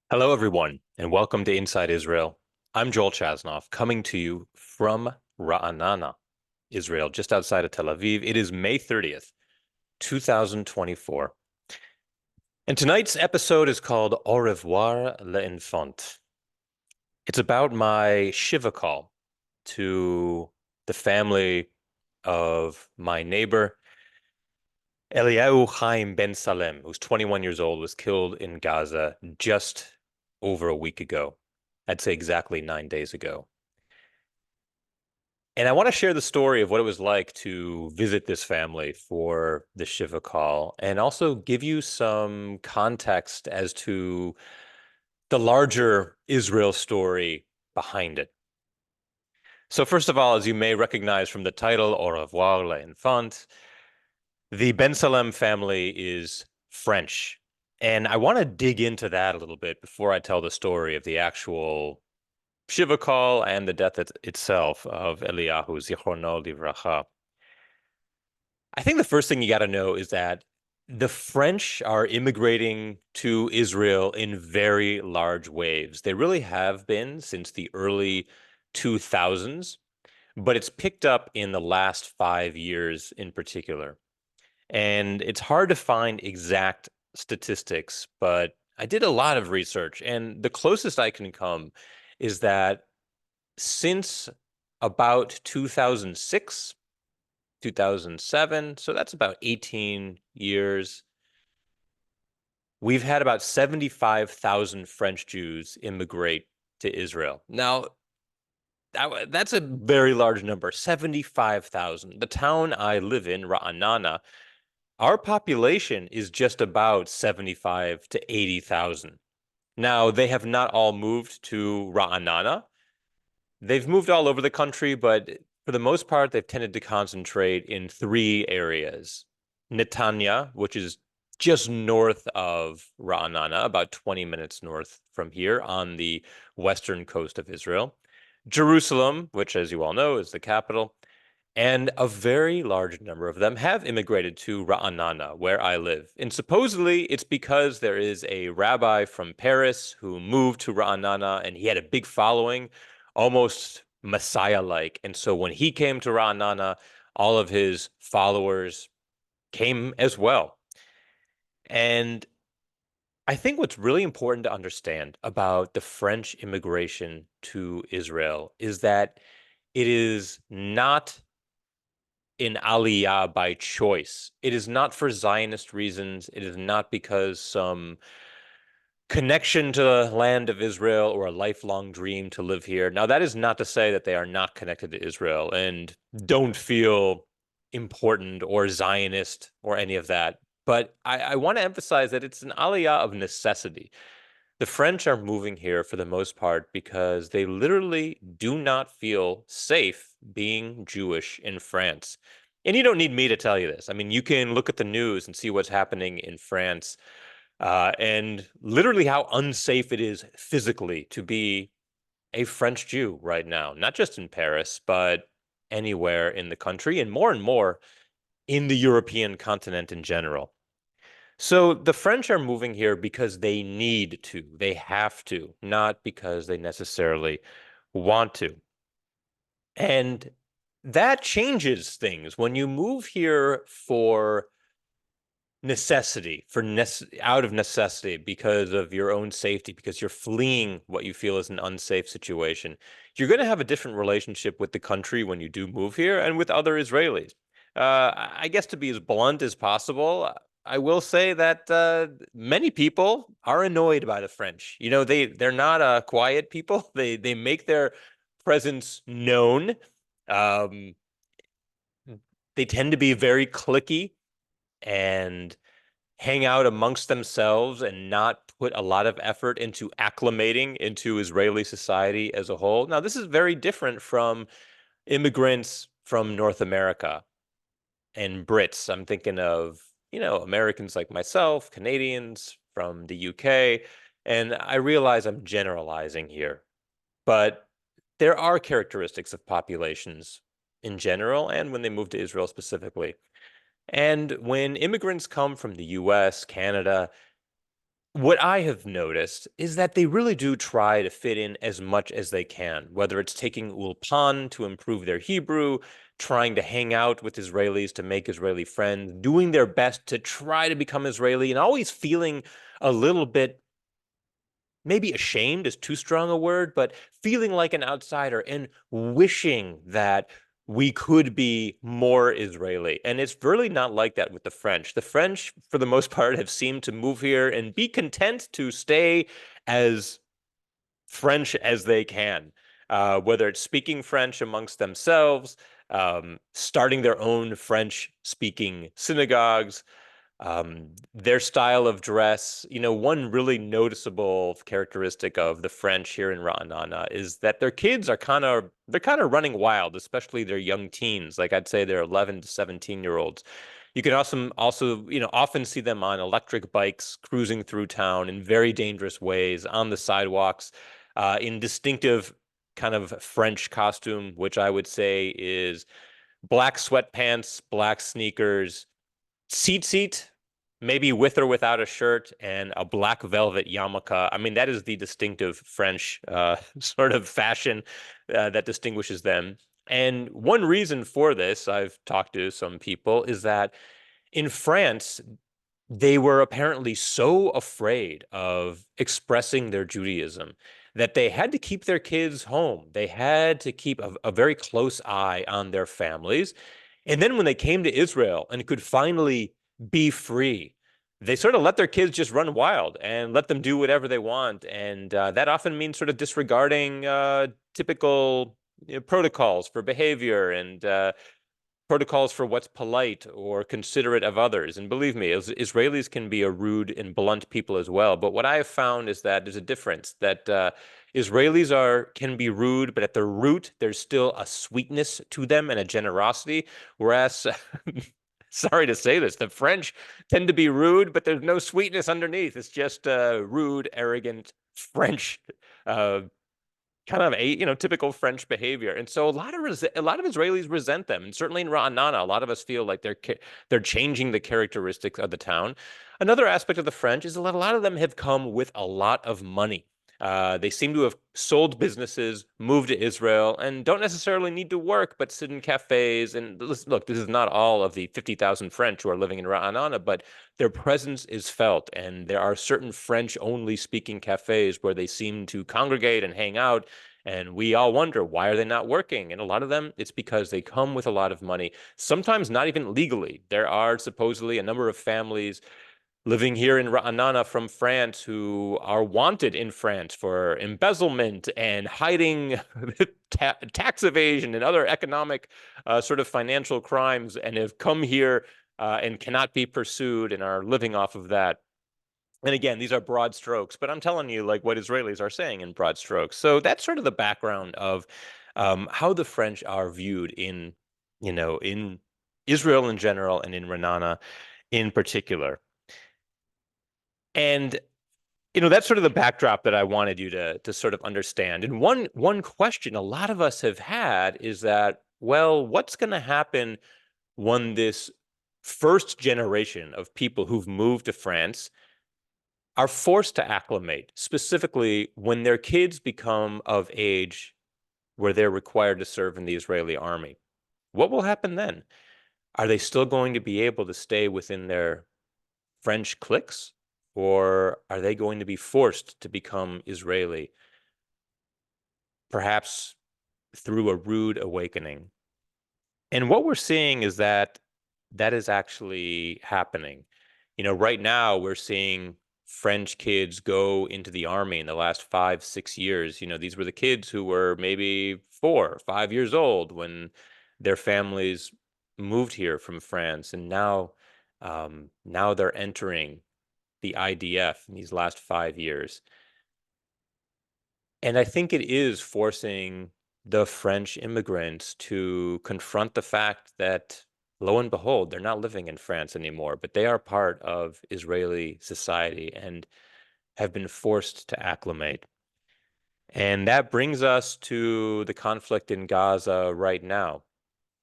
Hello, everyone, and welcome to Inside Israel. I'm Joel Chasnoff, coming to you from Ra'anana, Israel, just outside of Tel Aviv. It is May 30th, 2024. And tonight's episode is called Au revoir l'enfant. It's about my shiva call to the family of my neighbor, Eliyahu Haim Bensallem, who's 21 years old, was killed in Gaza just over a week ago. I'd say exactly 9 days ago. And I want to share the story of what it was like to visit this family for the Shiva call and also give you some context as to the larger Israel story behind it. So, first of all, as you may recognize from the title, Au revoir l'enfant, the Bensallems family is French. And I want to dig into that a little bit before I tell the story of the actual Shiva call and the death itself of Eliyahu Zichrono Livracha. I think the first thing you got to know is that the French are immigrating to Israel in very large waves. They really have been since the early 2000s, but it's picked up in the last 5 years in particular. And it's hard to find exact statistics, but I did a lot of research, and the closest I can come is that since about 2006, 2007, so that's about 18 years, we've had about 75,000 French Jews immigrate to Israel. Now, that's a very large number, 75,000. The town I live in, Ra'anana, our population is just about 75 to 80,000. Now, they have not all moved to Ra'anana. They've moved all over the country, but for the most part, they've tended to concentrate in three areas. Netanya, which is just north of Ra'anana, about 20 minutes north from here on the western coast of Israel. Jerusalem, which, as you all know, is the capital. And a very large number of them have immigrated to Ra'anana, where I live. And supposedly it's because there is a rabbi from Paris who moved to Ra'anana and he had a big following, almost Messiah-like. And so when he came to Ra'anana, all of his followers came as well. And I think what's really important to understand about the French immigration to Israel is that it is not in Aliyah by choice. It is not for Zionist reasons. It is not because some connection to the land of Israel or a lifelong dream to live here. Now, that is not to say that they are not connected to Israel and don't feel important or Zionist or any of that. But I want to emphasize that it's an aliyah of necessity. The French are moving here for the most part because they literally do not feel safe being Jewish in France. And you don't need me to tell you this. I mean, you can look at the news and see what's happening in France, and literally how unsafe it is physically to be a French Jew right now, not just in Paris, but anywhere in the country and more in the European continent in general. So the French are moving here because they need to, they have to, not because they necessarily want to. And that changes things when you move here for necessity, out of necessity because of your own safety, because you're fleeing what you feel is an unsafe situation. You're going to have a different relationship with the country when you do move here and with other Israelis. I guess to be as blunt as possible, I will say that many people are annoyed by the French. You know, they're not quiet people. They make their presence known. Um, they tend to be very cliquey and hang out amongst themselves and not put a lot of effort into acclimating into Israeli society as a whole. Now, this is very different from immigrants from North America and Brits. I'm thinking of, Americans like myself, Canadians from the UK, and I realize I'm generalizing here, but there are characteristics of populations in general and when they move to Israel specifically. And when immigrants come from the US, Canada, what I have noticed is that they really do try to fit in as much as they can, whether it's taking ulpan to improve their Hebrew, trying to hang out with Israelis to make Israeli friends, doing their best to try to become Israeli, and always feeling a little bit, maybe ashamed is too strong a word, but feeling like an outsider and wishing that we could be more Israeli. And it's really not like that with the French. The French, for the most part, have seemed to move here and be content to stay as French as they can, whether it's speaking French amongst themselves, starting their own French speaking synagogues, their style of dress. One really noticeable characteristic of the French here in Ra'anana is that their kids are they're kind of running wild, especially their young teens. Like I'd say they're 11 to 17-year-olds. You can also, often see them on electric bikes cruising through town in very dangerous ways on the sidewalks, in distinctive kind of French costume, which I would say is black sweatpants, black sneakers, seat, maybe with or without a shirt, and a black velvet yarmulke. I mean, that is the distinctive French sort of fashion that distinguishes them. And one reason for this, I've talked to some people, is that in France, they were apparently so afraid of expressing their Judaism that they had to keep their kids home. They had to keep a very close eye on their families. And then when they came to Israel and could finally be free, they sort of let their kids just run wild and let them do whatever they want. And that often means sort of disregarding typical protocols for behavior and protocols for what's polite or considerate of others. And believe me, Israelis can be a rude and blunt people as well. But what I have found is that there's a difference, that Israelis can be rude, but at the root, there's still a sweetness to them and a generosity. Whereas, sorry to say this, the French tend to be rude, but there's no sweetness underneath. It's just rude, arrogant French uh, kind of typical French behavior. And so a lot of Israelis resent them, and certainly in Ra'anana, a lot of us feel like they're changing the characteristics of the town. Another aspect of the French is that a lot of them have come with a lot of money. They seem to have sold businesses, moved to Israel, and don't necessarily need to work, but sit in cafes. And look, this is not all of the 50,000 French who are living in Ra'anana, but their presence is felt. And there are certain French-only speaking cafes where they seem to congregate and hang out. And we all wonder, why are they not working? And a lot of them, it's because they come with a lot of money, sometimes not even legally. There are supposedly a number of families living here in Ra'anana from France who are wanted in France for embezzlement and hiding tax evasion and other economic sort of financial crimes, and have come here and cannot be pursued and are living off of that. And again, these are broad strokes, but I'm telling you like what Israelis are saying in broad strokes. So that's sort of the background of how the French are viewed in Israel in general and in Ra'anana in particular. And that's sort of the backdrop that I wanted you to sort of understand. And one question a lot of us have had is that, well, what's going to happen when this first generation of people who've moved to France are forced to acclimate, specifically when their kids become of age where they're required to serve in the Israeli army? What will happen then? Are they still going to be able to stay within their French cliques, or are they going to be forced to become Israeli, perhaps through a rude awakening? And what we're seeing is that that is actually happening. Right now we're seeing French kids go into the army in the last 5, 6 years. These were the kids who were maybe 4, 5 years old when their families moved here from France, and now they're entering the IDF in these last 5 years. And I think it is forcing the French immigrants to confront the fact that, lo and behold, they're not living in France anymore, but they are part of Israeli society and have been forced to acclimate. And that brings us to the conflict in Gaza right now.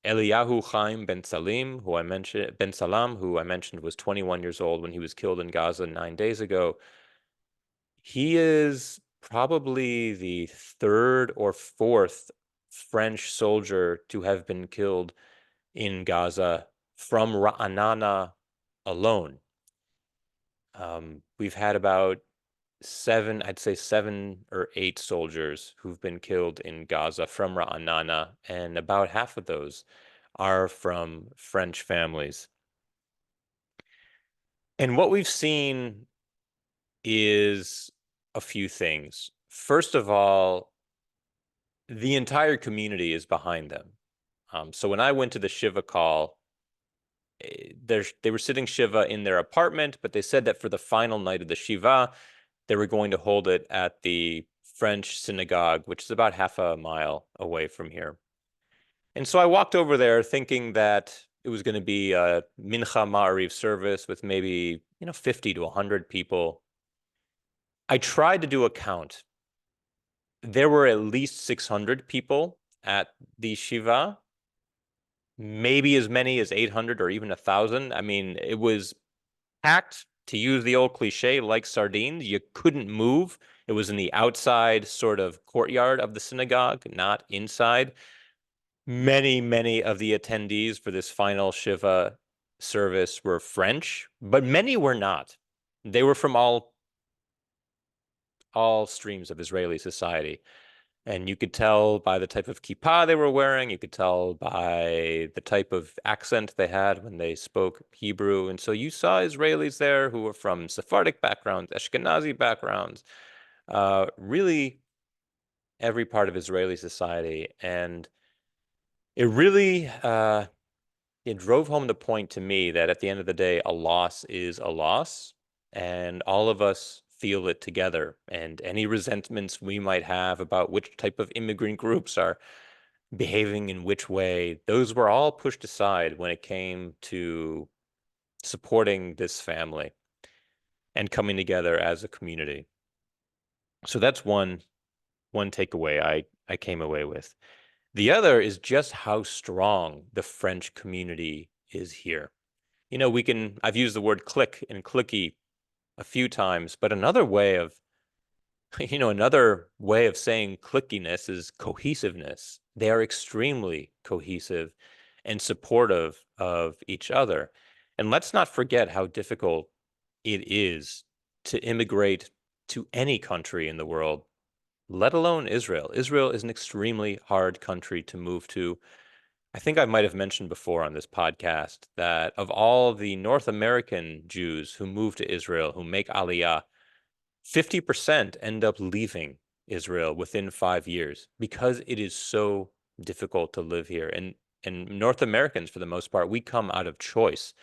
Eliyahu Haim Bensallem, who I mentioned was 21 years old when he was killed in Gaza 9 days ago. He is probably the third or fourth French soldier to have been killed in Gaza from Ra'anana alone. We've had about I'd say 7 or 8 soldiers who've been killed in Gaza from Ra'anana, and about half of those are from French families. And what we've seen is a few things. First of all, the entire community is behind them. So when I went to the Shiva call, they were sitting Shiva in their apartment, but they said that for the final night of the Shiva, they were going to hold it at the French synagogue, which is about half a mile away from here. And so I walked over there thinking that it was going to be a Mincha Ma'ariv service with maybe, 50 to 100 people. I tried to do a count. There were at least 600 people at the Shiva, maybe as many as 800 or even 1,000. I mean, it was packed, to use the old cliche, like sardines. You couldn't move. It was in the outside sort of courtyard of the synagogue, not inside. Many, many of the attendees for this final Shiva service were French, but many were not. They were from all streams of Israeli society. And you could tell by the type of kippah they were wearing. You could tell by the type of accent they had when they spoke Hebrew. And so you saw Israelis there who were from Sephardic backgrounds, Ashkenazi backgrounds, really every part of Israeli society. And it really it drove home the point to me that at the end of the day, a loss is a loss, and all of us feel it together. And any resentments we might have about which type of immigrant groups are behaving in which way, those were all pushed aside when it came to supporting this family and coming together as a community. So that's one takeaway I came away with. The other is just how strong the French community is here. I've used the word click and clicky a few times, but another way of saying clickiness is cohesiveness. They are extremely cohesive and supportive of each other. And let's not forget how difficult it is to immigrate to any country in the world, let alone Israel. Israel is an extremely hard country to move to. I think I might have mentioned before on this podcast that of all the North American Jews who move to Israel, who make Aliyah, 50% end up leaving Israel within 5 years because it is so difficult to live here. And North Americans, for the most part, we come out of choice.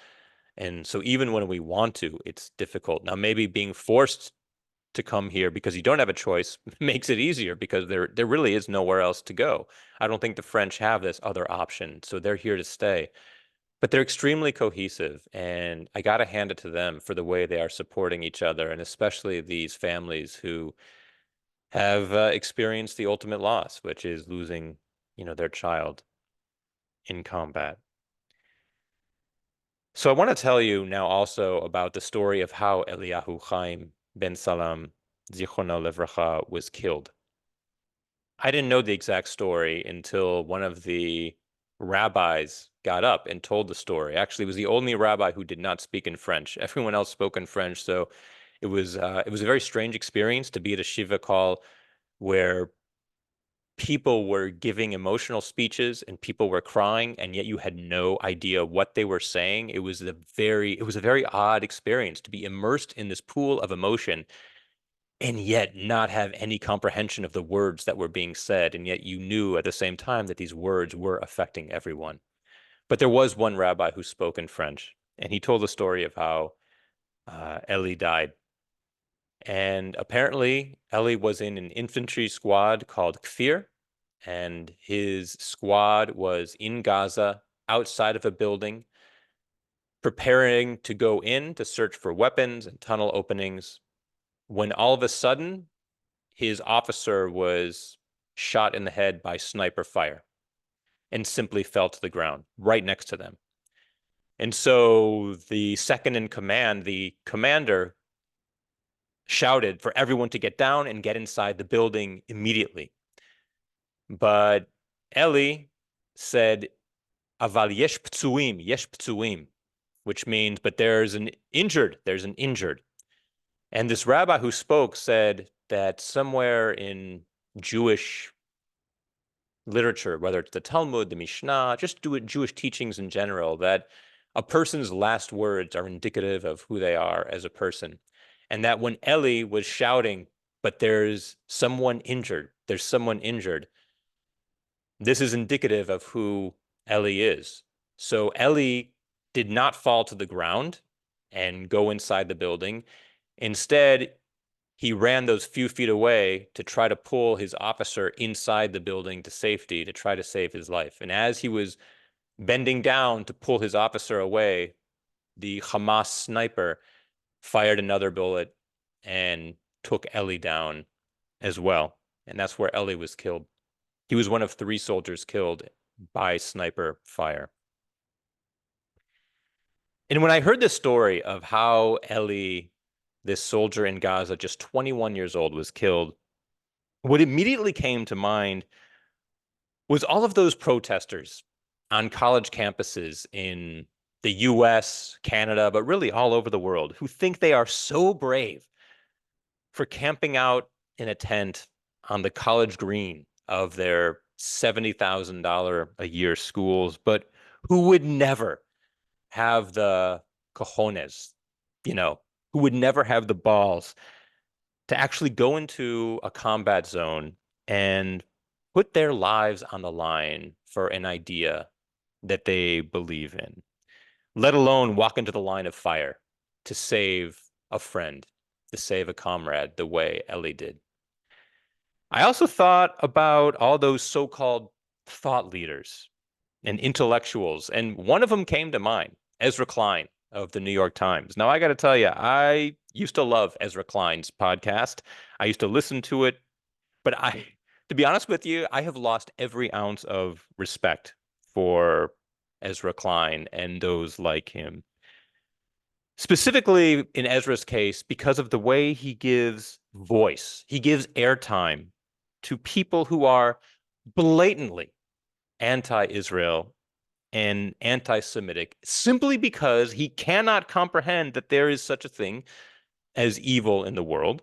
And so even when we want to, it's difficult. Now, maybe being forced to come here because you don't have a choice makes it easier because there really is nowhere else to go. I don't think the French have this other option, so they're here to stay. But they're extremely cohesive, and I got to hand it to them for the way they are supporting each other, and especially these families who have experienced the ultimate loss, which is losing, their child in combat. So I want to tell you now also about the story of how Eliyahu Haim Bensallem, Zichrono Livracha, was killed. I didn't know the exact story until one of the rabbis got up and told the story. Actually, it was the only rabbi who did not speak in French. Everyone else spoke in French, so it was a very strange experience to be at a shiva call where people were giving emotional speeches and people were crying, and yet you had no idea what they were saying. It was a very odd experience to be immersed in this pool of emotion and yet not have any comprehension of the words that were being said. And yet you knew at the same time that these words were affecting everyone. But there was one rabbi who spoke in French, and he told the story of how Eli died. And apparently, Eli was in an infantry squad called Kfir, and his squad was in Gaza, outside of a building, preparing to go in to search for weapons and tunnel openings, when all of a sudden, his officer was shot in the head by sniper fire and simply fell to the ground right next to them. And so the second in command, the commander, shouted for everyone to get down and get inside the building immediately. But Eli said, Aval yesh ptsuim, which means, but there's an injured. And this rabbi who spoke said that somewhere in Jewish literature, whether it's the Talmud, the Mishnah, just Jewish teachings in general, that a person's last words are indicative of who they are as a person. And that when Eli was shouting, but there's someone injured, this is indicative of who Eli is. So Eli did not fall to the ground and go inside the building. Instead, he ran those few feet away to try to pull his officer inside the building to safety to try to save his life. And as he was bending down to pull his officer away, the Hamas sniper fired another bullet and took Eli down as well. And that's where Eli was killed. He was one of 3 soldiers killed by sniper fire. And when I heard this story of how Eli, this soldier in Gaza, just 21 years old, was killed, what immediately came to mind was all of those protesters on college campuses in the US, Canada, but really all over the world, who think they are so brave for camping out in a tent on the college green of their $70,000 a year schools, but who would never have the cojones, who would never have the balls to actually go into a combat zone and put their lives on the line for an idea that they believe in, let alone walk into the line of fire to save a friend, to save a comrade the way Eli did. I also thought about all those so-called thought leaders and intellectuals, and one of them came to mind, Ezra Klein of the New York Times. Now, I got to tell you, I used to love Ezra Klein's podcast. I used to listen to it, but to be honest with you, I have lost every ounce of respect for Ezra Klein and those like him. Specifically in Ezra's case, because of the way he gives voice, he gives airtime to people who are blatantly anti-Israel and anti-Semitic, simply because he cannot comprehend that there is such a thing as evil in the world,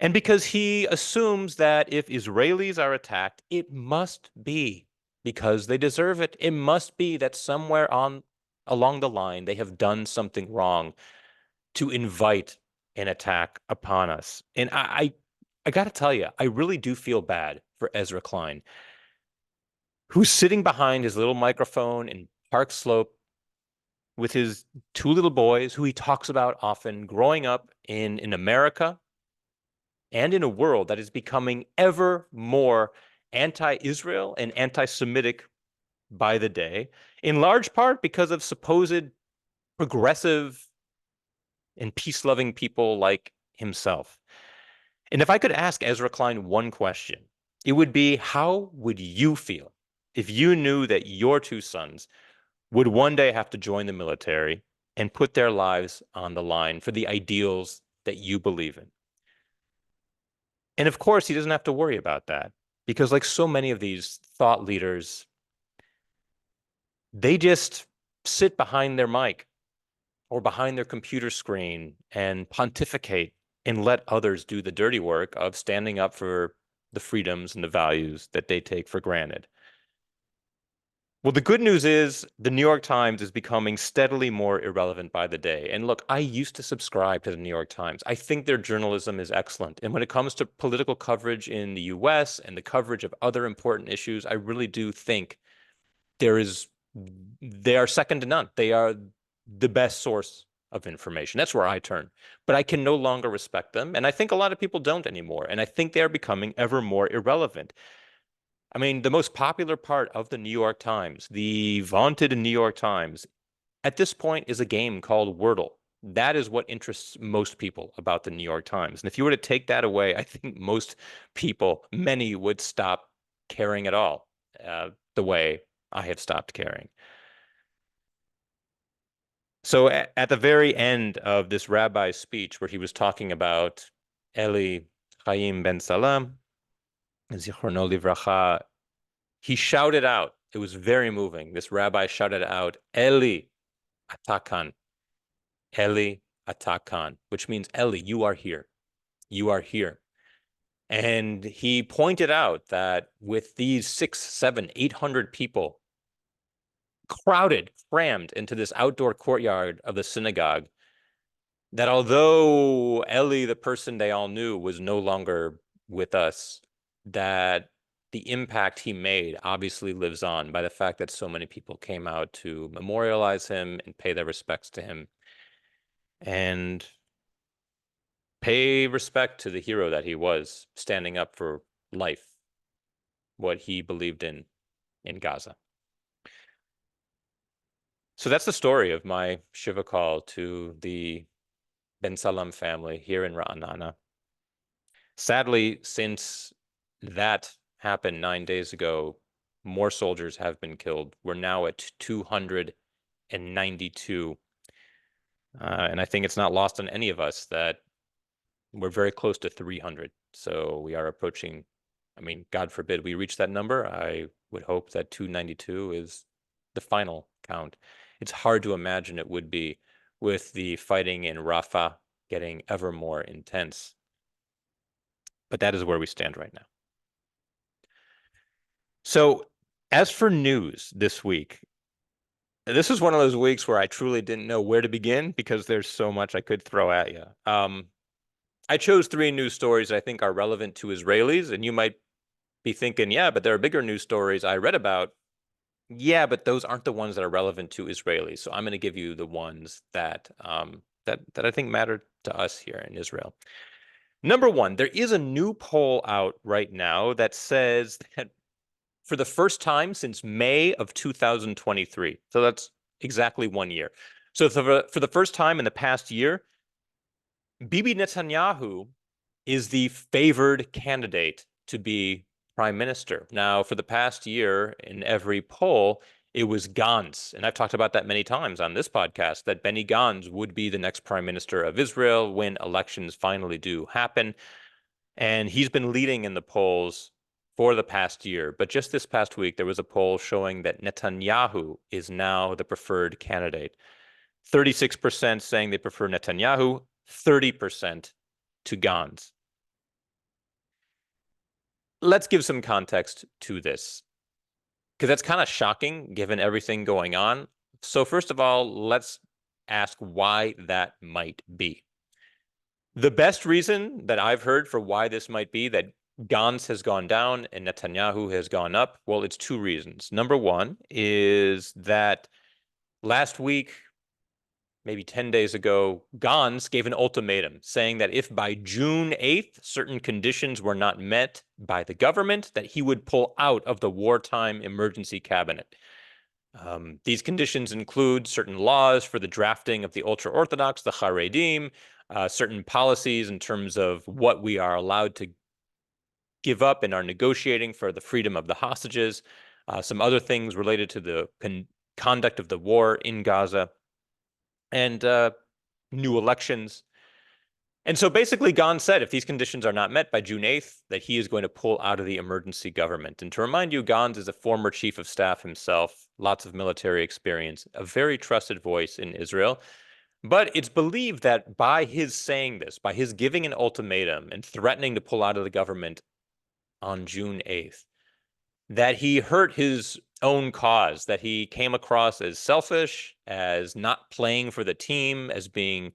and because he assumes that if Israelis are attacked, it must be because they deserve it. It must be that somewhere along the line they have done something wrong to invite an attack upon us. And I got to tell you, I really do feel bad for Ezra Klein, who's sitting behind his little microphone in Park Slope with his 2 little boys, who he talks about often, growing up in America and in a world that is becoming ever more anti-Israel and anti-Semitic by the day, in large part because of supposed progressive and peace-loving people like himself. And if I could ask Ezra Klein one question, it would be, how would you feel if you knew that your 2 sons would one day have to join the military and put their lives on the line for the ideals that you believe in? And of course, he doesn't have to worry about that, because like so many of these thought leaders, they just sit behind their mic or behind their computer screen and pontificate and let others do the dirty work of standing up for the freedoms and the values that they take for granted. Well, the good news is the New York Times is becoming steadily more irrelevant by the day. And look, I used to subscribe to the New York Times. I think their journalism is excellent. And when it comes to political coverage in the US and the coverage of other important issues, I really do think they are second to none. They are the best source of information. That's where I turn. But I can no longer respect them. And I think a lot of people don't anymore. And I think they are becoming ever more irrelevant. I mean, the most popular part of the New York Times, the vaunted New York Times, at this point is a game called Wordle. That is what interests most people about the New York Times. And if you were to take that away, I think most people, many, would stop caring at all, the way I have stopped caring. So at the very end of this rabbi's speech, where he was talking about Eliyahu Haim Bensallem, Zichrono Livracha, he shouted out, it was very moving. This rabbi shouted out, Eli Atakan, Eli Atakan, which means Eli, you are here. You are here. And he pointed out that with these 600, 700, 800 people crowded, crammed into this outdoor courtyard of the synagogue, that although Eli, the person they all knew, was no longer with us, that the impact he made obviously lives on by the fact that so many people came out to memorialize him and pay their respects to him and pay respect to the hero that he was, standing up for life, what he believed in Gaza. So that's the story of my shiva call to the Bensallems family here in Ra'anana. Sadly, since that happened 9 days ago, more soldiers have been killed. We're now at 292. And I think it's not lost on any of us that we're very close to 300. So we are approaching, I mean, God forbid we reach that number. I would hope that 292 is the final count. It's hard to imagine it would be with the fighting in Rafah getting ever more intense. But that is where we stand right now. So as for news this week, this is one of those weeks where I truly didn't know where to begin because there's so much I could throw at you. I chose 3 news stories I think are relevant to Israelis, and you might be thinking, yeah, but there are bigger news stories I read about. Yeah, but those aren't the ones that are relevant to Israelis. So I'm going to give you the ones that that I think matter to us here in Israel. Number 1, there is a new poll out right now that says that for the first time since May of 2023, so that's exactly 1 year. So for the first time in the past year, Bibi Netanyahu is the favored candidate to be prime minister. Now, for the past year, in every poll, it was Gantz. And I've talked about that many times on this podcast, that Benny Gantz would be the next prime minister of Israel when elections finally do happen. And he's been leading in the polls for the past year. But just this past week, there was a poll showing that Netanyahu is now the preferred candidate. 36% saying they prefer Netanyahu, 30% to Gantz. Let's give some context to this, because that's kind of shocking given everything going on. So first of all, let's ask why that might be. The best reason that I've heard for why this might be that Gantz has gone down and Netanyahu has gone up, well, it's 2 reasons. Number 1 is that last week, maybe 10 days ago, Gantz gave an ultimatum saying that if by June 8th certain conditions were not met by the government, that he would pull out of the wartime emergency cabinet. These conditions include certain laws for the drafting of the ultra-Orthodox, the Haredim, certain policies in terms of what we are allowed to give up in our negotiating for the freedom of the hostages, some other things related to the conduct of the war in Gaza, and new elections. And so basically, Gantz said if these conditions are not met by June 8th, that he is going to pull out of the emergency government. And to remind you, Gantz is a former chief of staff himself, lots of military experience, a very trusted voice in Israel. But it's believed that by his saying this, by his giving an ultimatum and threatening to pull out of the government on June 8th, that he hurt his own cause, that he came across as selfish, as not playing for the team, as being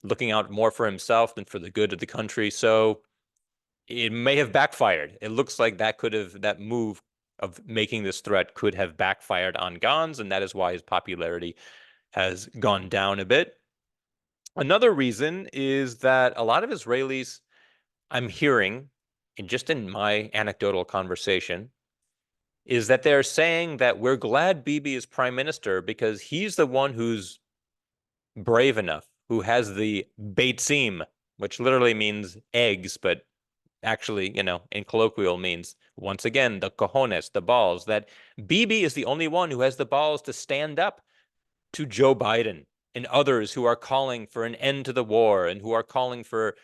looking out more for himself than for the good of the country. So it may have backfired. It looks like that move of making this threat could have backfired on Gantz, and that is why his popularity has gone down a bit. Another reason is that a lot of Israelis I'm hearing, and just in my anecdotal conversation, is that they're saying that we're glad Bibi is prime minister because he's the one who's brave enough, who has the beitzim, which literally means eggs, but actually, in colloquial means, once again, the cojones, the balls, that Bibi is the only one who has the balls to stand up to Joe Biden and others who are calling for an end to the war and who are calling for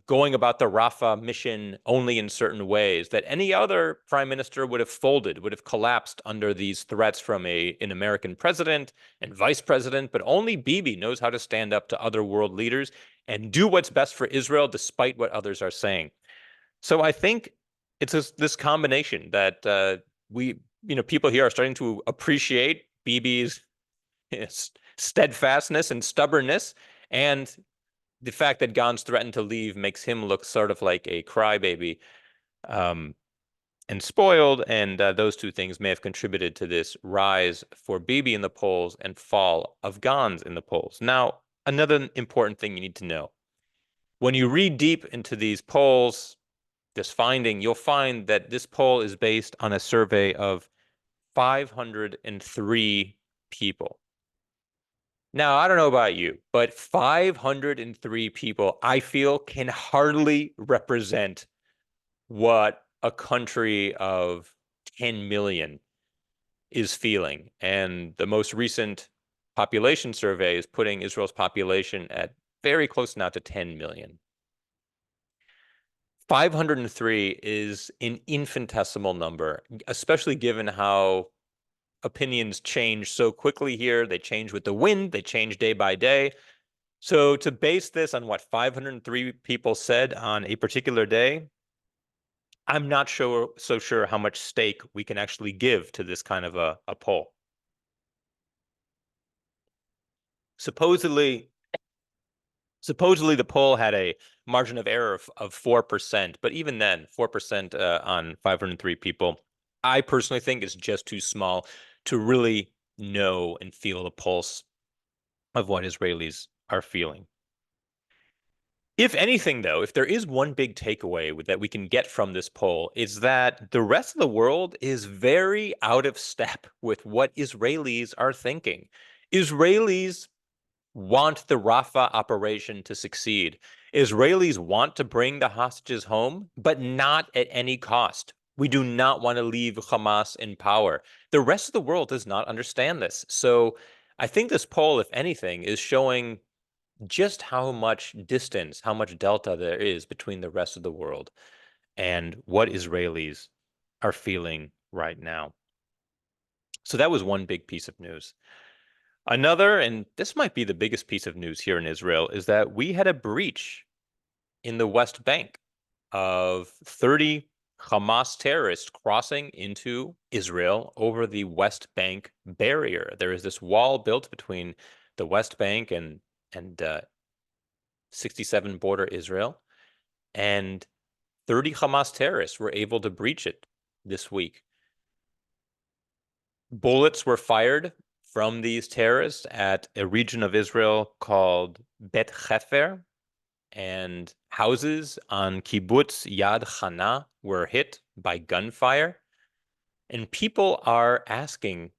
going about the Rafah mission only in certain ways, that any other prime minister would have folded, would have collapsed under these threats from an American president and vice president, but only Bibi knows how to stand up to other world leaders and do what's best for Israel despite what others are saying. So I think it's this combination that people here are starting to appreciate Bibi's steadfastness and stubbornness, and the fact that Gans threatened to leave makes him look sort of like a crybaby and spoiled, and those two things may have contributed to this rise for Bibi in the polls and fall of Gans in the polls. Now, another important thing you need to know. When you read deep into these polls, this finding, you'll find that this poll is based on a survey of 503 people. Now, I don't know about you, but 503 people, I feel, can hardly represent what a country of 10 million is feeling. And the most recent population survey is putting Israel's population at very close now to 10 million. 503 is an infinitesimal number, especially given how opinions change so quickly here. They change with the wind, they change day by day. So to base this on what 503 people said on a particular day, I'm not so sure how much stake we can actually give to this kind of a poll. Supposedly the poll had a margin of error of 4%, but even then, 4% on 503 people, I personally think is just too small to really know and feel the pulse of what Israelis are feeling. If anything, though, if there is one big takeaway that we can get from this poll, is that the rest of the world is very out of step with what Israelis are thinking. Israelis want the Rafah operation to succeed. Israelis want to bring the hostages home, but not at any cost. We do not want to leave Hamas in power. The rest of the world does not understand this. So I think this poll, if anything, is showing just how much distance, how much delta there is between the rest of the world and what Israelis are feeling right now. So that was one big piece of news. Another, and this might be the biggest piece of news here in Israel, is that we had a breach in the West Bank of 30 Hamas terrorists crossing into Israel over the West Bank barrier. There is this wall built between the West Bank and 67 border Israel, and 30 Hamas terrorists were able to breach it this week. Bullets were fired from these terrorists at a region of Israel called Bet Hefer, and houses on Kibbutz Yad Hana were hit by gunfire. And people are asking,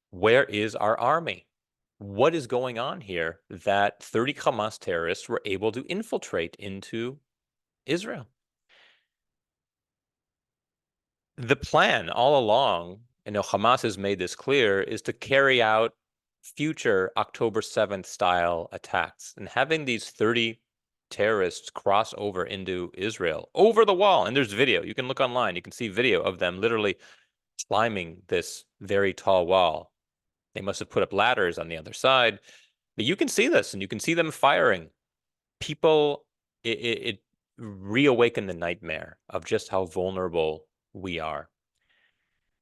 where is our army? What is going on here that 30 Hamas terrorists were able to infiltrate into Israel? The plan all along, Hamas has made this clear, is to carry out future October 7th style attacks. And having these 30 terrorists cross over into Israel over the wall, and there's video, you can look online, you can see video of them literally climbing this very tall wall. They must have put up ladders on the other side, but you can see this and you can see them firing. People, it reawakened the nightmare of just how vulnerable we are.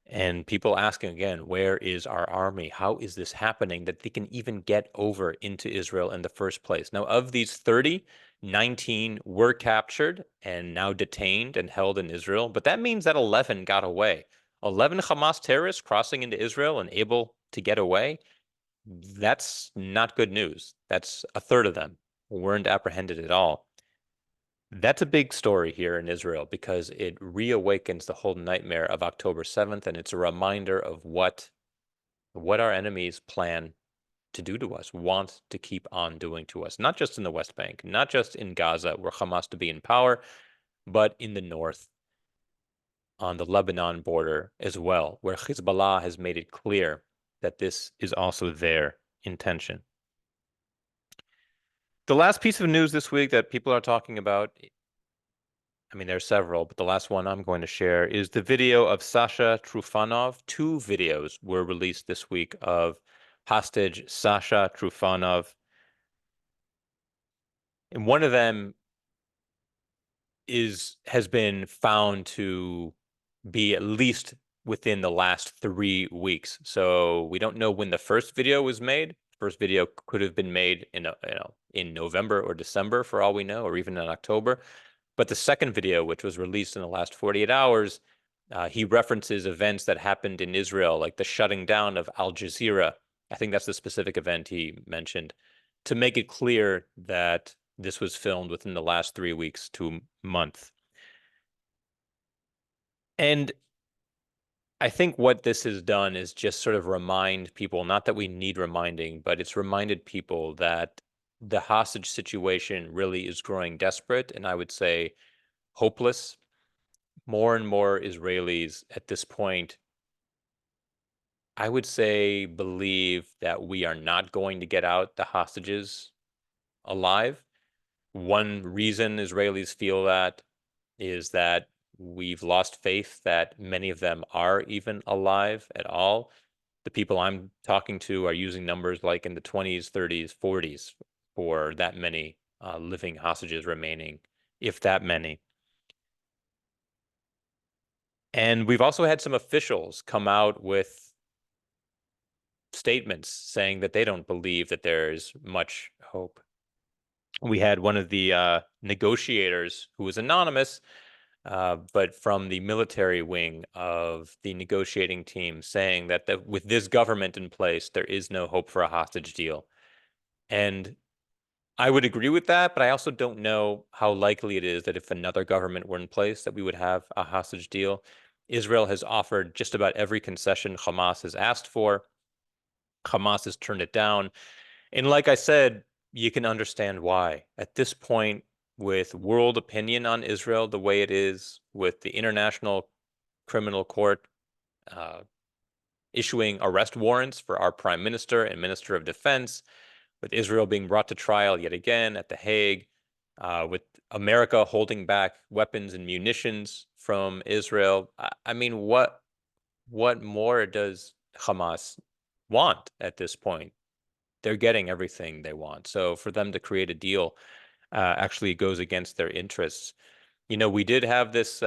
And people asking again, where is our army? How is this happening that they can even get over into Israel in the first place? Now, of these 30, 19 were captured and now detained and held in Israel, but that means that 11 got away. 11 Hamas terrorists crossing into Israel and able to get away. That's not good news. That's a third of them weren't apprehended at all. That's a big story here in Israel because it reawakens the whole nightmare of October 7th, and it's a reminder of what our enemies plan to do to us, want to keep on doing to us, not just in the West Bank, not just in Gaza, where Hamas to be in power, but in the north, on the Lebanon border as well, where Hezbollah has made it clear that this is also their intention. The last piece of news this week that people are talking about, I mean, there's several, but the last one I'm going to share is the video of Sasha Trufanov. Two videos were released this week of hostage Sasha Trufanov. And one of them has been found to be at least within the last 3 weeks. So we don't know when the first video was made. First video could have been made in November or December for all we know, or even in October. But the second video, which was released in the last 48 hours, he references events that happened in Israel, like the shutting down of Al Jazeera. I think that's the specific event he mentioned, to make it clear that this was filmed within the last 3 weeks to a month. And I think what this has done is just sort of remind people, not that we need reminding, but it's reminded people that the hostage situation really is growing desperate, and I would say hopeless. More and more Israelis at this point, I would say, believe that we are not going to get out the hostages alive. One reason Israelis feel that is that we've lost faith that many of them are even alive at all. The people I'm talking to are using numbers like in the 20s, 30s, 40s for that many living hostages remaining, if that many. And we've also had some officials come out with statements saying that they don't believe that there's much hope. We had one of the negotiators who was anonymous, but from the military wing of the negotiating team, saying that with this government in place, there is no hope for a hostage deal. And I would agree with that, but I also don't know how likely it is that if another government were in place, that we would have a hostage deal. Israel has offered just about every concession Hamas has asked for. Hamas has turned it down. And like I said, you can understand why. At this point, with world opinion on Israel the way it is, with the International Criminal Court issuing arrest warrants for our prime minister and minister of defense, with Israel being brought to trial yet again at The Hague, with America holding back weapons and munitions from Israel. I mean, what more does Hamas want at this point? They're getting everything they want. So for them to create a deal actually goes against their interests. You know, we did have this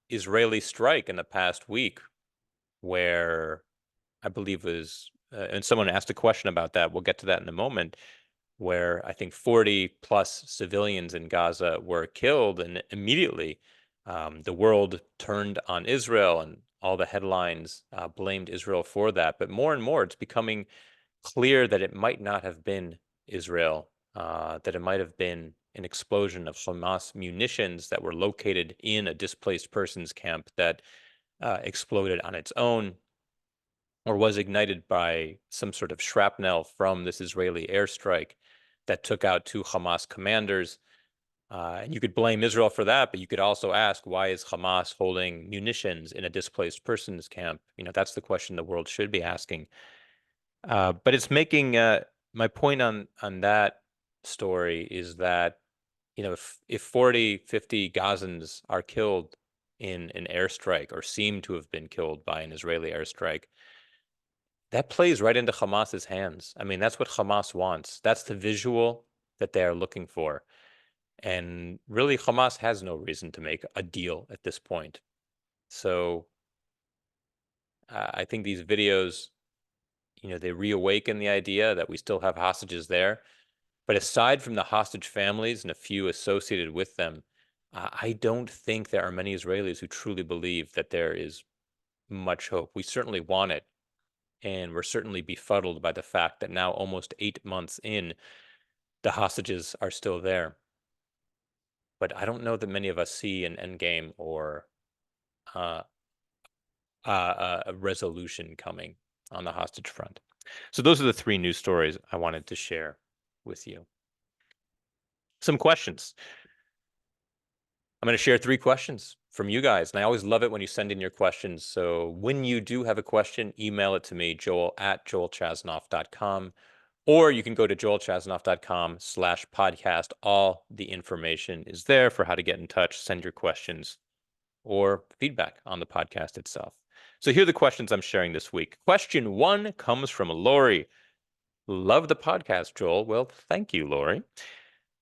Israeli strike in the past week where I believe was, and someone asked a question about that. We'll get to that in a moment, where I think 40 plus civilians in Gaza were killed, and immediately the world turned on Israel, and all the headlines blamed Israel for that. But more and more, it's becoming clear that it might not have been Israel, that it might have been an explosion of Hamas munitions that were located in a displaced persons camp that exploded on its own, or was ignited by some sort of shrapnel from this Israeli airstrike that took out two Hamas commanders. And you could blame Israel for that, but you could also ask, why is Hamas holding munitions in a displaced persons camp? You know, that's the question the world should be asking. But it's making my point on that story is that, you know, if 40, 50 Gazans are killed in an airstrike or seem to have been killed by an Israeli airstrike, that plays right into Hamas's hands. I mean, that's what Hamas wants. That's the visual that they are looking for. And really, Hamas has no reason to make a deal at this point. So I think these videos, you know, they reawaken the idea that we still have hostages there. But aside from the hostage families and a few associated with them, I don't think there are many Israelis who truly believe that there is much hope. We certainly want it. And we're certainly befuddled by the fact that now, almost 8 months in, the hostages are still there. But I don't know that many of us see an endgame or a resolution coming on the hostage front. So those are the three news stories I wanted to share with you. Some questions. I'm going to share 3 questions from you guys, and I always love it when you send in your questions. So when you do have a question, email it to me, joel@joelchasnoff.com, Or you can go to joelchasnoff.com/podcast. All the information is there for how to get in touch, send your questions, or feedback on the podcast itself. So here are the questions I'm sharing this week. Question 1 comes from Lori. Love the podcast, Joel. Well, thank you, Lori.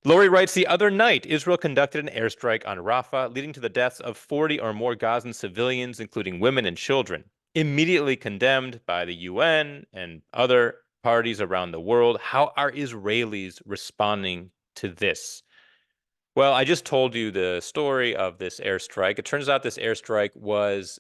Lori writes, the other night, Israel conducted an airstrike on Rafah, leading to the deaths of 40 or more Gazan civilians, including women and children. Immediately condemned by the UN and other parties around the world, how are Israelis responding to this? Well, I just told you the story of this airstrike. It turns out this airstrike was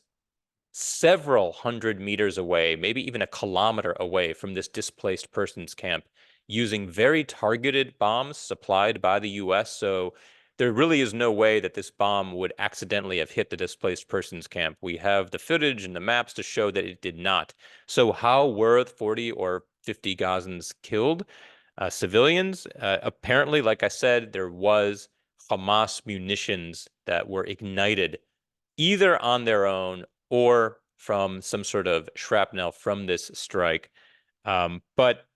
several hundred meters away, maybe even a kilometer away from this displaced persons camp, using very targeted bombs supplied by the US. So there really is no way that this bomb would accidentally have hit the displaced persons camp. We have the footage and the maps to show that it did not. So how were 40 or 50 Gazans killed? Civilians? Apparently, like I said, there was Hamas munitions that were ignited either on their own or from some sort of shrapnel from this strike. But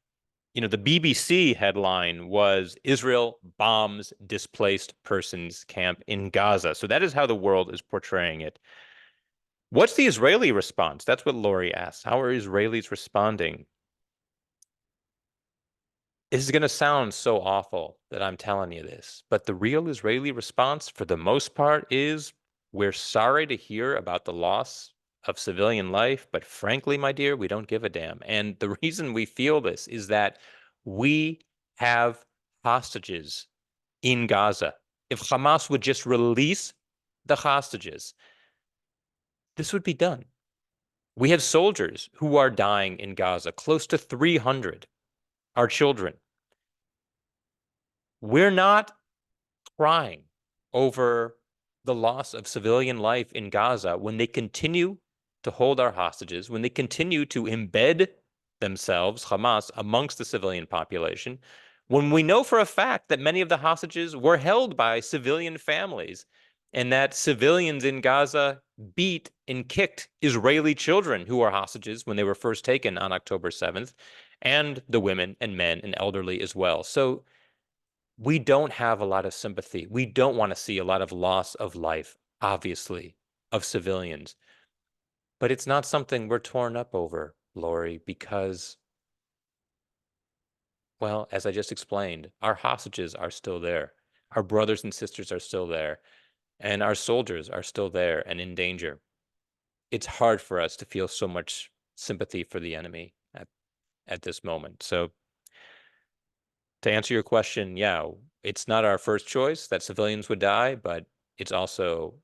the BBC headline was Israel bombs displaced persons camp in Gaza. So that is how the world is portraying it. What's the Israeli response? That's what Lori asked. How are Israelis responding? This is going to sound so awful that I'm telling you this, but the real Israeli response, for the most part, is we're sorry to hear about the loss of civilian life, but frankly, my dear, we don't give a damn. And the reason we feel this is that we have hostages in Gaza. If Hamas would just release the hostages, this would be done. We have soldiers who are dying in Gaza, close to 300, our children. We're not crying over the loss of civilian life in Gaza when they continue to hold our hostages, when they continue to embed themselves, Hamas, amongst the civilian population, when we know for a fact that many of the hostages were held by civilian families and that civilians in Gaza beat and kicked Israeli children who were hostages when they were first taken on October 7th, and the women and men and elderly as well. So we don't have a lot of sympathy. We don't want to see a lot of loss of life, obviously, of civilians. But it's not something we're torn up over, Lori, because, well, as I just explained, our hostages are still there. Our brothers and sisters are still there. And our soldiers are still there and in danger. It's hard for us to feel so much sympathy for the enemy at this moment. So to answer your question, yeah, it's not our first choice that civilians would die, but it's also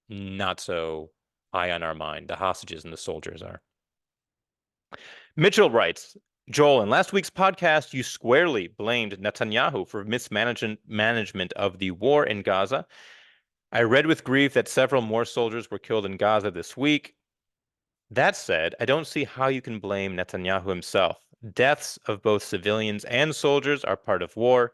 not so high on our mind. The hostages and the soldiers are. Mitchell writes, Joel, in last week's podcast, you squarely blamed Netanyahu for mismanagement of the war in Gaza. I read with grief that several more soldiers were killed in Gaza this week. That said, I don't see how you can blame Netanyahu himself. Deaths of both civilians and soldiers are part of war.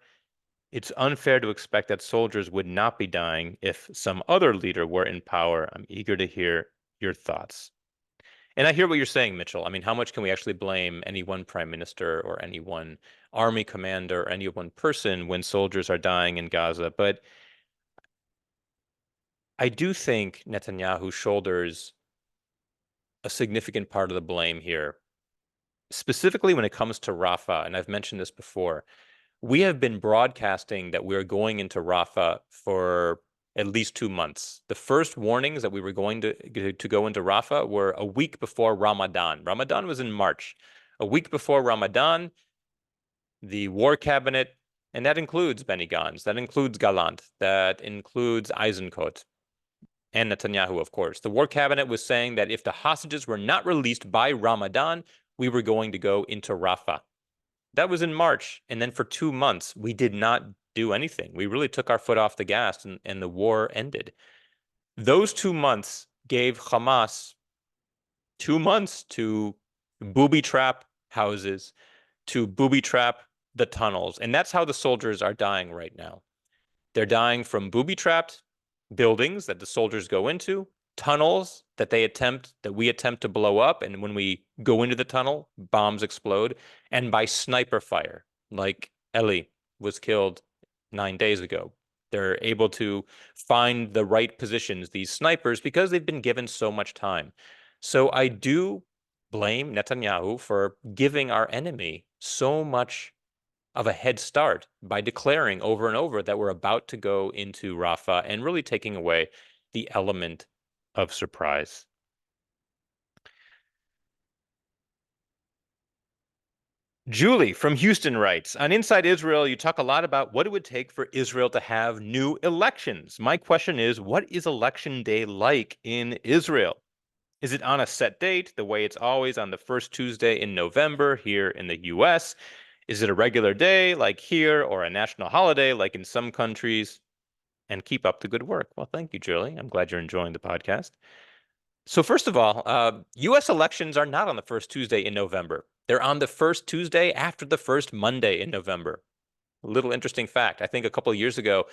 It's unfair to expect that soldiers would not be dying if some other leader were in power. I'm eager to hear your thoughts. And I hear what you're saying, Mitchell. I mean, how much can we actually blame any one prime minister or any one army commander or any one person when soldiers are dying in Gaza? But I do think Netanyahu shoulders a significant part of the blame here, specifically when it comes to Rafah. And I've mentioned this before. We have been broadcasting that we are going into Rafah for at least 2 months. The first warnings that we were going to go into Rafah were a week before Ramadan. Ramadan was in March. A week before Ramadan, the war cabinet, and that includes Benny Gantz, that includes Gallant, that includes Eisenkot, and Netanyahu, of course. The war cabinet was saying that if the hostages were not released by Ramadan, we were going to go into Rafah. That was in March. And then for 2 months, we did not do anything. We really took our foot off the gas and the war ended. Those 2 months gave Hamas 2 months to booby trap houses, to booby trap the tunnels. And that's how the soldiers are dying right now. They're dying from booby trapped buildings that the soldiers go into. tunnels that we attempt to blow up, and when we go into the tunnel, bombs explode, and by sniper fire, like Eli was killed 9 days ago. They're able to find the right positions, these snipers, because they've been given so much time. So I do blame Netanyahu for giving our enemy so much of a head start by declaring over and over that we're about to go into Rafah and really taking away the element of surprise. Julie from Houston writes, on Inside Israel, you talk a lot about what it would take for Israel to have new elections. My question is, what is election day like in Israel? Is it on a set date, the way it's always on the first Tuesday in November here in the US? Is it a regular day like here or a national holiday like in some countries? And keep up the good work. Well, thank you, Julie. I'm glad you're enjoying the podcast. So first of all, U.S. elections are not on the first Tuesday in November. They're on the first Tuesday after the first Monday in November. A little interesting fact. I think a couple of years ago,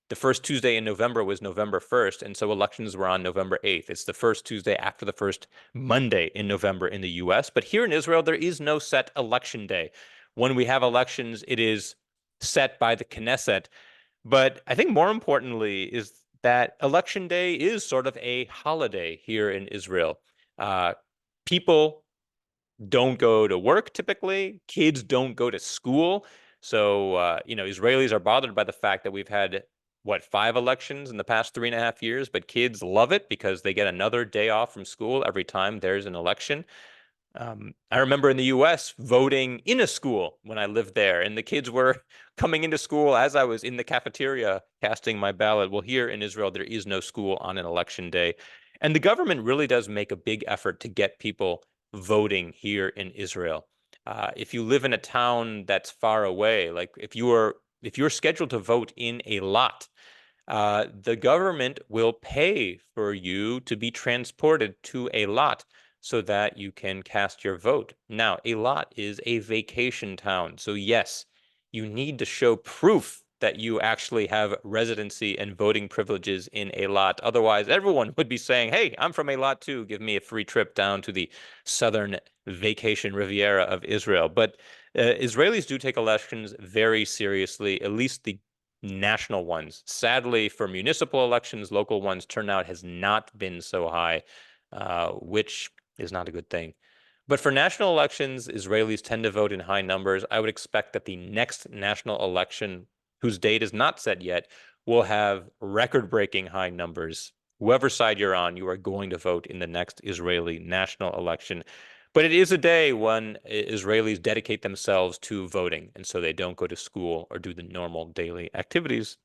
the first Tuesday in November was November 1st, and so elections were on November 8th. It's the first Tuesday after the first Monday in November in the US. But here in Israel, there is no set election day. When we have elections, it is set by the Knesset. But I think more importantly is that election day is sort of a holiday here in Israel. People don't go to work typically. Kids don't go to school. So, Israelis are bothered by the fact that we've had, what, 5 elections in the past 3.5 years, but kids love it because they get another day off from school every time there's an election. I remember in the US voting in a school when I lived there, and the kids were coming into school as I was in the cafeteria casting my ballot. Well, here in Israel, there is no school on an election day. And the government really does make a big effort to get people voting here in Israel. If you live in a town that's far away, like if you're scheduled to vote in a lot, the government will pay for you to be transported to a lot so that you can cast your vote. Now, a lot is a vacation town. So yes, you need to show proof that you actually have residency and voting privileges in a lot. Otherwise, everyone would be saying, hey, I'm from a lot too. Give me a free trip down to the southern vacation Riviera of Israel. But Israelis do take elections very seriously, at least the national ones. Sadly, for municipal elections, local ones, turnout has not been so high, which is not a good thing. But for national elections, Israelis tend to vote in high numbers. I would expect that the next national election, whose date is not set yet, will have record-breaking high numbers. Whoever side you're on, you are going to vote in the next Israeli national election. But it is a day when Israelis dedicate themselves to voting, and so they don't go to school or do the normal daily activities.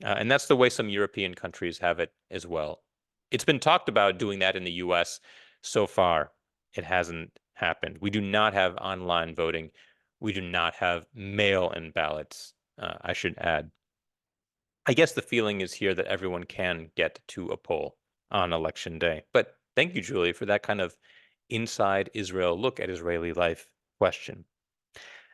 And that's the way some European countries have it as well. It's been talked about doing that in the US. So far, it hasn't happened. We do not have online voting. We do not have mail-in ballots, I should add. I guess the feeling is here that everyone can get to a poll on election day. But thank you, Julie, for that kind of inside Israel look at Israeli life question.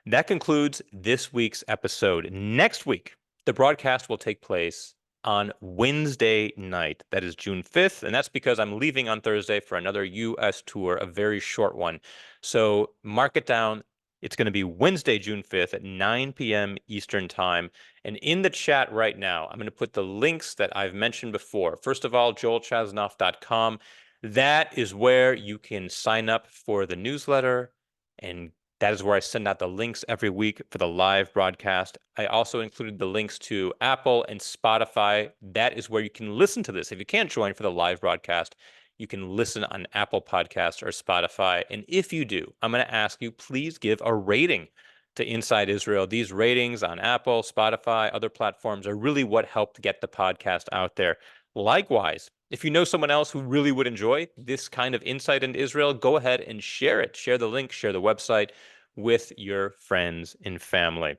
That concludes this week's episode. Next week, the broadcast will take place on Wednesday night. That is June 5th, and that's because I'm leaving on Thursday for another U.S. tour, a very short one. So mark it down. It's going to be Wednesday, June 5th at 9 p.m. Eastern Time. And in the chat right now, I'm going to put the links that I've mentioned before. First of all, joelchasnoff.com. That is where you can sign up for the newsletter, and that is where I send out the links every week for the live broadcast. I also included the links to Apple and Spotify. That is where you can listen to this. If you can't join for the live broadcast, you can listen on Apple Podcasts or Spotify. And if you do, I'm going to ask you, please give a rating to Inside Israel. These ratings on Apple, Spotify, other platforms are really what helped get the podcast out there. Likewise, if you know someone else who really would enjoy this kind of insight into Israel, go ahead and share it. Share the link, share the website with your friends and family.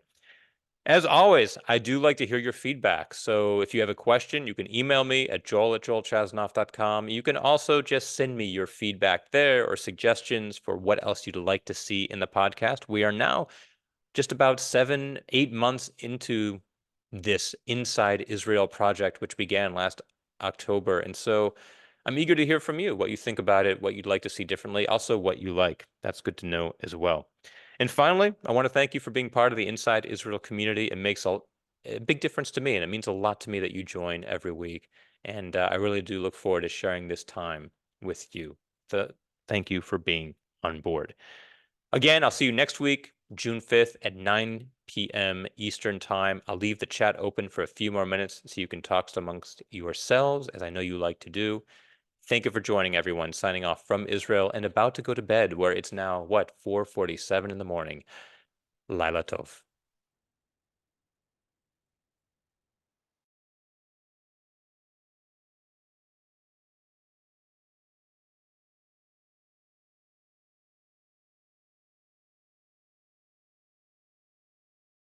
As always, I do like to hear your feedback. So if you have a question, you can email me at joel@joelchasnoff.com. You can also just send me your feedback there or suggestions for what else you'd like to see in the podcast. We are now just about 7, 8 months into this Inside Israel project, which began last October. And so I'm eager to hear from you, what you think about it, what you'd like to see differently, also what you like. That's good to know as well. And finally, I want to thank you for being part of the Inside Israel community. It makes a big difference to me, and it means a lot to me that you join every week. And I really do look forward to sharing this time with you. So thank you for being on board. Again, I'll see you next week, June 5th at 9 p.m. Eastern Time. I'll leave the chat open for a few more minutes so you can talk amongst yourselves, as I know you like to do. Thank you for joining, everyone. Signing off from Israel and about to go to bed, where it's now, what, 4:47 in the morning. Laila Tov.